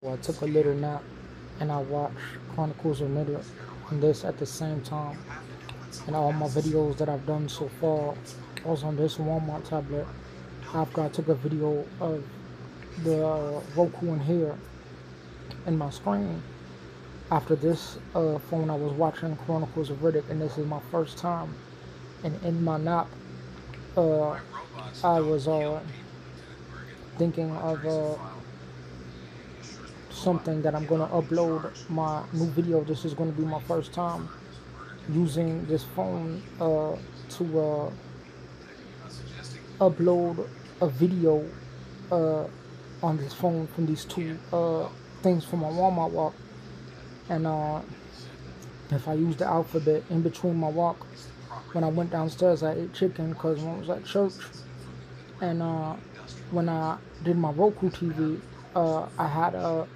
I took a little nap and I watched Chronicles of Riddick and this at the same time. And all my videos that I've done so far was on this Walmart tablet. After I took a video of the Roku in here in my screen. After this phone, I was watching Chronicles of Riddick, and this is my first time. And in my nap, uh, I was thinking of something that I'm gonna upload my new video. This is gonna be my first time using this phone to upload a video uh, on this phone from these two things from my Walmart walk. And if I use the alphabet in between my walk, when I went downstairs, I ate chicken because I was at church. And when I did my Roku TV, I had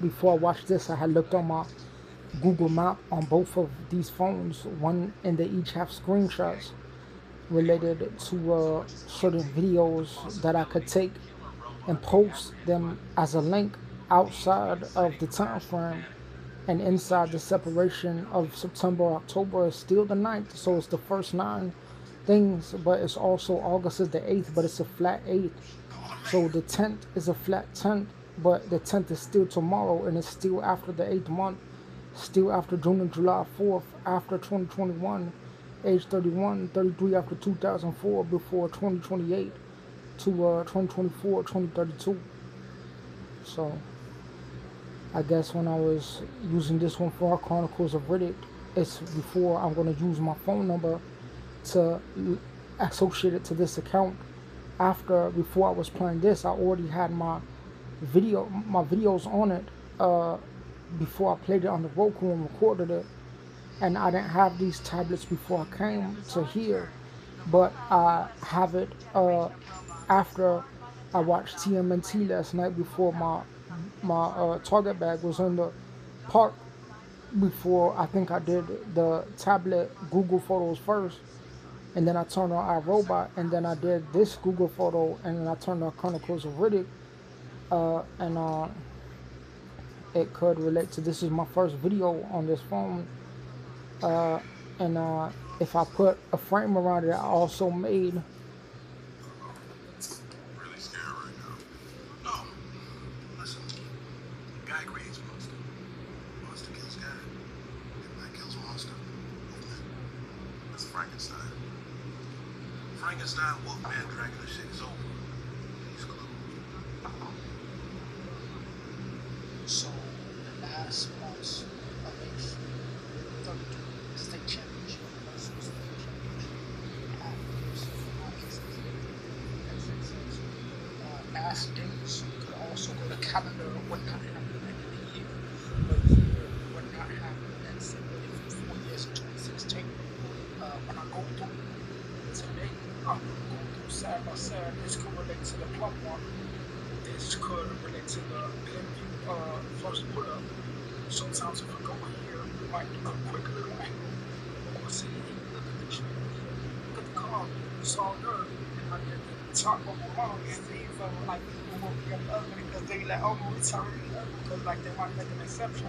before I watched this, I had looked on my Google Map on both of these phones, one and they each have screenshots related to certain videos that I could take and post them as a link outside of the time frame and inside the separation of September, October is still the 9th, so it's the first 9 things, but it's also August is the 8th, but it's a flat 8th. So the 10th is a flat 10th, but the 10th is still tomorrow, and it's still after the 8th month, still after June and July 4th, after 2021, age 31, 33 after 2004, before 2028 to 2024, 2032. So I guess when I was using this one for Chronicles of Riddick, it's before I'm going to use my phone number to associate it to this account. Before I was playing this, I already had my videos on it before I played it on the Roku and recorded it. And I didn't have these tablets before I came to here, but I have it after I watched TMNT last night before my Target bag was in the park. Before I think I did the tablet Google Photos first, and then I turned on iRobot, and then I did this Google Photo, and then I turned on Chronicles of Riddick, and it could relate to this is my first video on this phone, and if I put a frame around it, I also made Really scared right now. No. Listen. Guy creates monster. Monster kills guy. And guy kills monster. That's Frankenstein. Frankenstein, Wolfman, Dracula shit is over. He's closed. So the last month's of age 32 state championship national state championship athletes, last days could also go to calendar what not happened in the year, but year what not happened and simply for 4 years in 2016. When I go through today, I'm going to go through side by side. This could relate to the plum one. This could relate to the first put up. Sometimes if we go here, we might do a quick little angle. Or see, look at the tree, look at the car, it's all good. And I did the top of my mom, and they felt like people will be ugly because they like, oh, it's already ugly because like they might make an exception.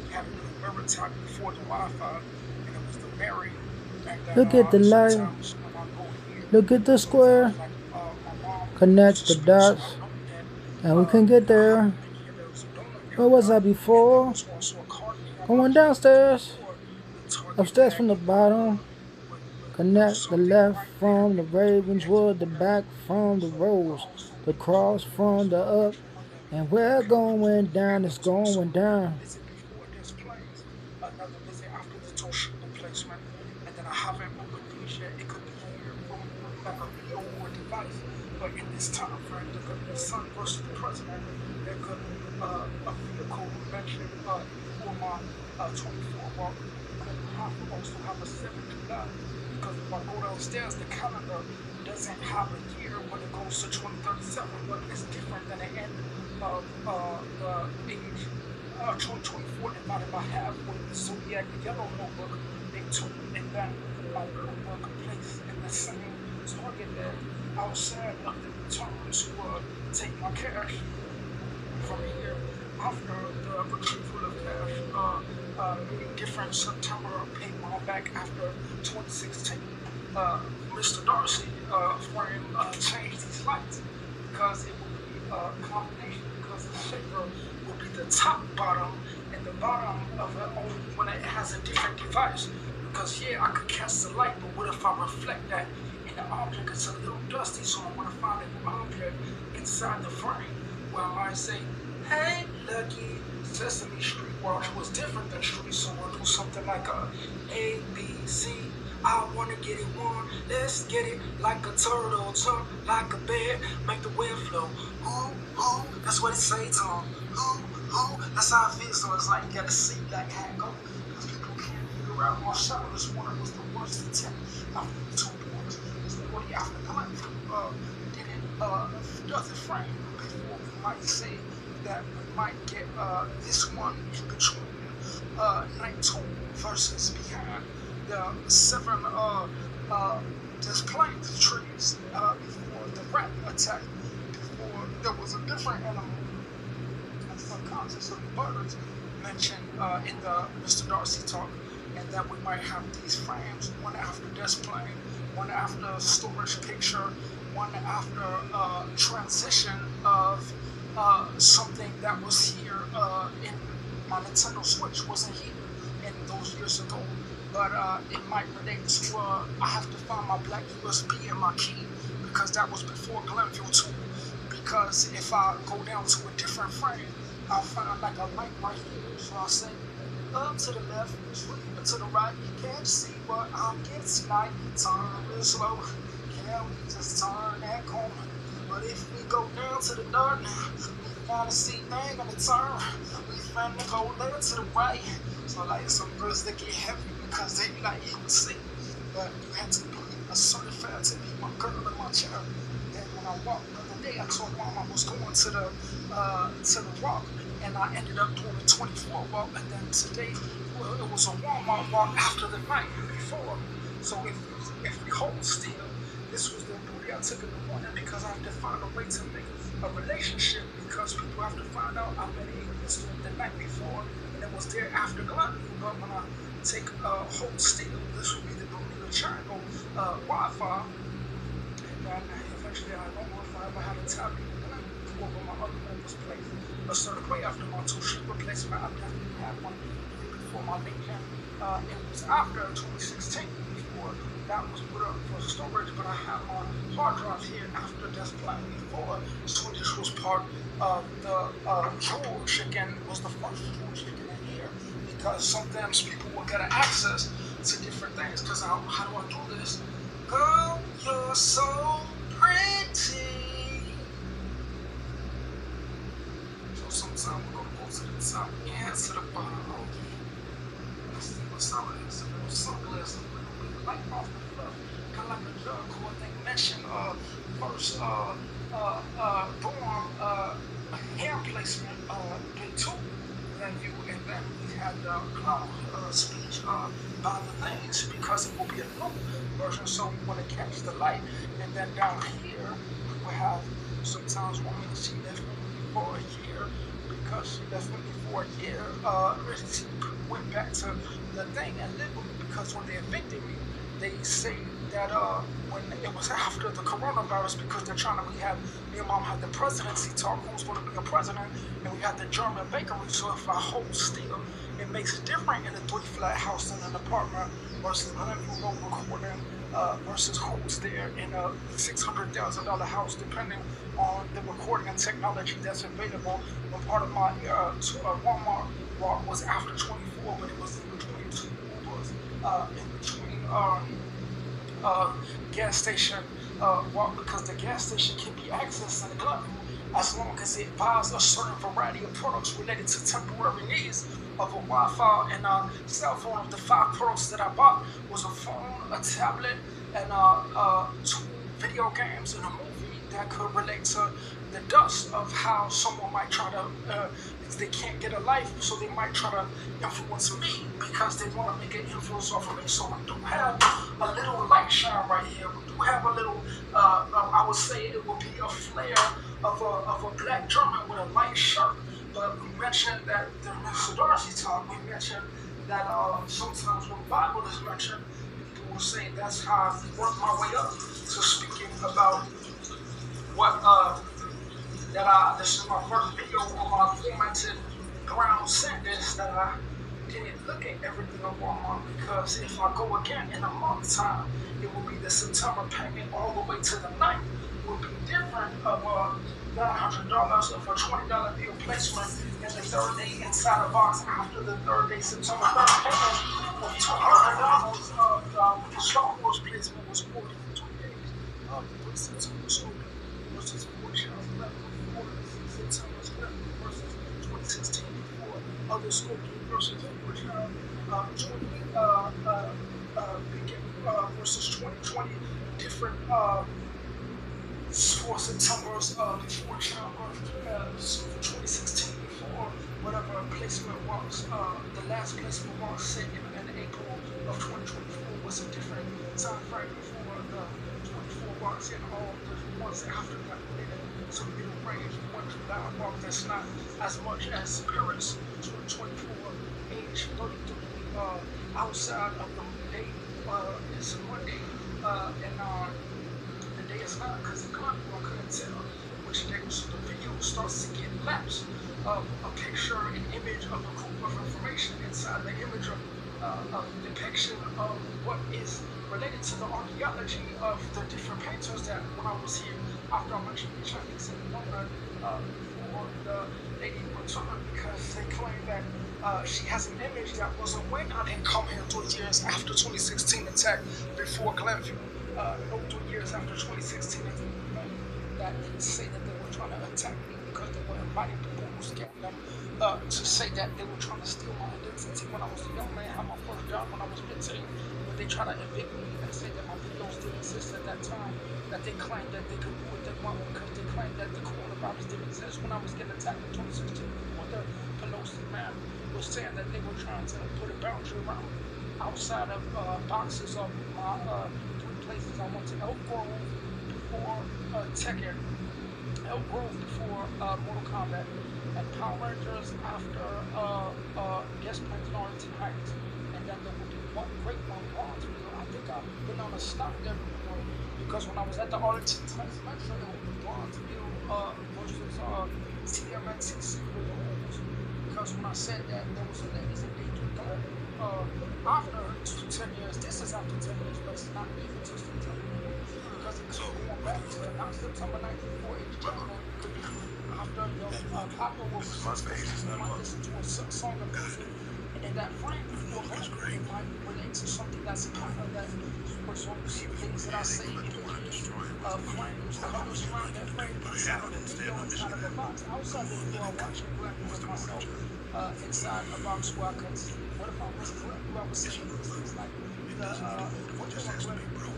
We had a little mirror talk before the Wi-Fi, and it was the Mary. And then look at the light, sometimes when I go here, look at the square, like my mom connect the used to speak, so dots, I know that and we can get I there. happened to hear there was a donut Where was area, I and there before? was also a carton on my Going kid downstairs, before the Target upstairs bag from the bottom. with Connect the something left right there. from the The Ravenswood, the exponent. back from the So Rose, also the when I cross from the up, on and the we're paper going and down. there It's was also going a down. visit before this place, another visit after the Toshiba placement, and then I haven't opened these yet. It could be here from like a video or device, but in this time frame, there could be a son versus the president. There could be a vehicle mentioned for my 24 walk. Could have also have a 7 July because if I go downstairs, the calendar doesn't have a year when it goes to 2037, but it's different than the end of the age 2024 divided by half with the zodiac yellow notebook they took and then my blue book placed in the same target bag outside of the return to take my cash. From here, after the retrieval of cash, meaning different September came on back after 2016, Mr. Darcy frame changed these lights because it would be a combination because the shaper will be the top bottom and the bottom of it only when it has a different device. Because here I could catch the light, but what if I reflect that in the object? It's a little dusty, so I want to find an object inside the frame where I might say, hey, Lucky, Sesame Street, which was different than Street, so we'll do something like A, B, C. I wanna get it one, let's get it like a turtle, jump like a bear, make the wind flow. Ooh, that's what it say to him. Ooh, that's how it feels. So it's like you gotta see like how it go. Because people can't figure out my shot. This one was the worst attempt after the 2 points. It's the way after Glenn does it frame before we might say that we might get this one in between night 2 versus behind the 7 just playing the trees before the rat attack, before there was a different animal and subconscious of the birds mentioned in the Mr. Darcy talk, and that we might have these frames, one after display, one after storage picture, one after transition of something that was here in my Nintendo Switch wasn't here in those years ago. But it might relate to, I have to find my black USB and my key, because that was before Glenville 2. Because if I go down to a different frame, I'll find like a light right here. So I'll say, up to the left, sweep to the right. You can't see what I'm getting like. Turn real slow. Can we just turn that corner? But if we go down to the dark now, we finna see thing on the turn. We finna go there to the right. So like some girls that get heavy because they like even see. But you had to be a certified to be my girl in my chair. And when I walked the other day, I told mom I was going to the walk, and I ended up doing a 24 walk. And then today, well, it was a Walmart walk after the night before. So if we hold still, this was the booty I took in the morning, because I have to find a way to make a relationship, because people have to find out I met English the night before, and it was there after Glenville. But when I take hold still, this would be the Bermuda Triangle Wi-Fi, and then eventually I don't know if I ever had a tablet before, but my other one was placed a certain way after my 2 chip replacement. I definitely had one before my Lincoln. It was after 2016 before that was put up for storage, but I had my hard drive here after display before Swedish was part of the Jewel Chicken, was the first Jewel Chicken in here, because sometimes people will get access to different things. Because how do I do this? Girl, you're so pretty. So sometimes we're gonna go to the top and to the bottom. Let's see what some of this. Sunglasses, light off the fluff, kind of like a drug court thing mentioned. First, born hair placement, day 2. Then you, and then we had the clown speech by the things, because it will be a new version, so we want to catch the light. And then down here, we will have sometimes women, she left me for a year, because she left me for a year. She went back to the thing and lived with me, because when they evicted me, they say that when it was after the coronavirus, because they're trying to, we have, me and mom had the presidency talk, who's going to be a president, and we had the German bakery. So if I hold still, it makes it different in a 3-flat house than an apartment, versus Glenville Road recording, versus who's there in a $600,000 house, depending on the recording and technology that's available. When part of my Walmart walk was after 24, but it was in between 2 Ubers, in between gas station walk, because the gas station can be accessed in the Glenville as long as it buys a certain variety of products related to temporary needs of a Wi-Fi and a cell phone. Of the 5 products that I bought was a phone, a tablet, and 2 video games and a movie that could relate to the dust of how someone might try to, they can't get a life, so they might try to influence me, because they want to make an influence off of me. So we do have a little light shine right here. We do have a little, I would say it would be a flare of a black German with a light shirt, But we mentioned that the Mr. Darcy talk, we mentioned that sometimes when the Bible is mentioned, people will say that's how I work my way up to speaking about what this is my first video on my formatted ground sentence that I didn't look at everything on Walmart, because if I go again in a month's time, it will be the September payment all the way to the 9th will be different of $100 of a $20 bill placement in the third day inside a box after the third day September 3rd payment of $200 of the Star Wars placement was ordered in 2 days of the September School versus 4 Charles 11 September 11 versus 2016 for other school versus 4 Charles 20 versus 2020 different for September's before child so for 2016 before whatever placement was, the last placement was set in April of 2024 was a different time frame before the 24 was, and all the ones after that were in some middle range, one July mark that's not as much as Paris 2024 age 33 outside of the day is Monday and the day is not, because the clock I couldn't tell which day, so the video starts to get lapsed of a picture and image of a group of information inside the image of depiction of what is related to the archaeology of the different painters that when I was here after I mentioned the Chinese and the woman for the lady returned, because they claim that she has an image that wasn't when I didn't come here 3 years after 2016 attack before Glenview. No 3 years after 2016 that say that they were trying to attack me because they were inviting people who scared them to say that they were trying to steal my identity when I was a young man, had my first job when I was 15, but they try to evict me and say that my videos didn't exist at that time, that they claimed that they could do what they want because they claimed that the coronavirus didn't exist when I was getting attacked in 2016 when the Pelosi man was saying that they were trying to put a boundary around outside of boxes of my 3 places. I went to Elk Grove before Tekken, Elk Grove before Mortal Kombat, and Power Rangers after Guest Plains and Arlington Heights, and then there will be one great one, Bronzeville. I think I've been on a stop there before, because when I was at the Arlington Heights Metro, it was Bronzeville versus TMNCC rules, because when I said that there was a ladies and they do that after 10 years, this is after 10 years, but it's not even to September, because it's going back to not September 1948, after Papa was listen to a song of music, and in that frame, it might relate to something that's kind of that results things that I say, frames, colors around that frame, inside of the video, inside of the box, outside the video, I watch it with myself, inside a box where I could see what if I was correct, where I was saying things like the what if I was correct, it will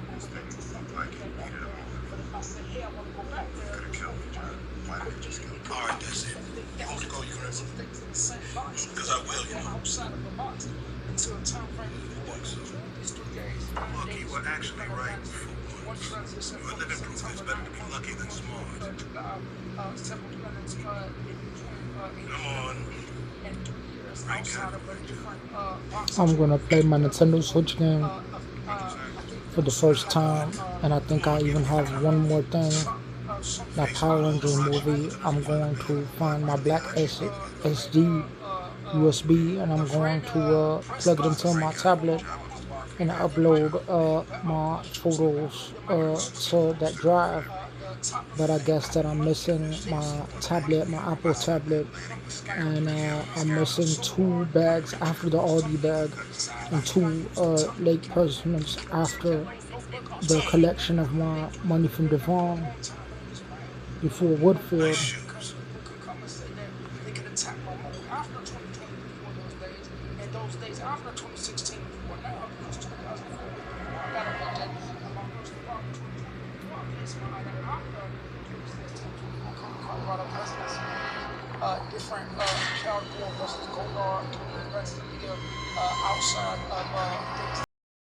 relate to something like that. But if I say, hey, I want to go back there, Alright, that's it. You want to go, you because I will, you know. outside of the box until time frame is 3 days. Lucky, you were actually right. One transition You're living proof it's better to be lucky than smart. Several planets in between Come on. and 3 years outside of a different box. I'm gonna play my Nintendo Switch game for the first time, and I think I even have one more thing. That Power Rangers movie. I'm going to find my black SD USB, and I'm going to plug it into my tablet and upload my photos to that drive. But I guess that I'm missing my tablet, my Apple tablet, and I'm missing 2 bags after the Aldi bag and 2 late presents after the collection of my money from Devon before Woodfield. They could attack my mom after 2020 before those days, and those days after 2016 before now, because 2004 I got evicted, and my first apartment 2021 placement I got after 2016 Colorado presidency. Different child versus Goldar, the rest of the outside of things.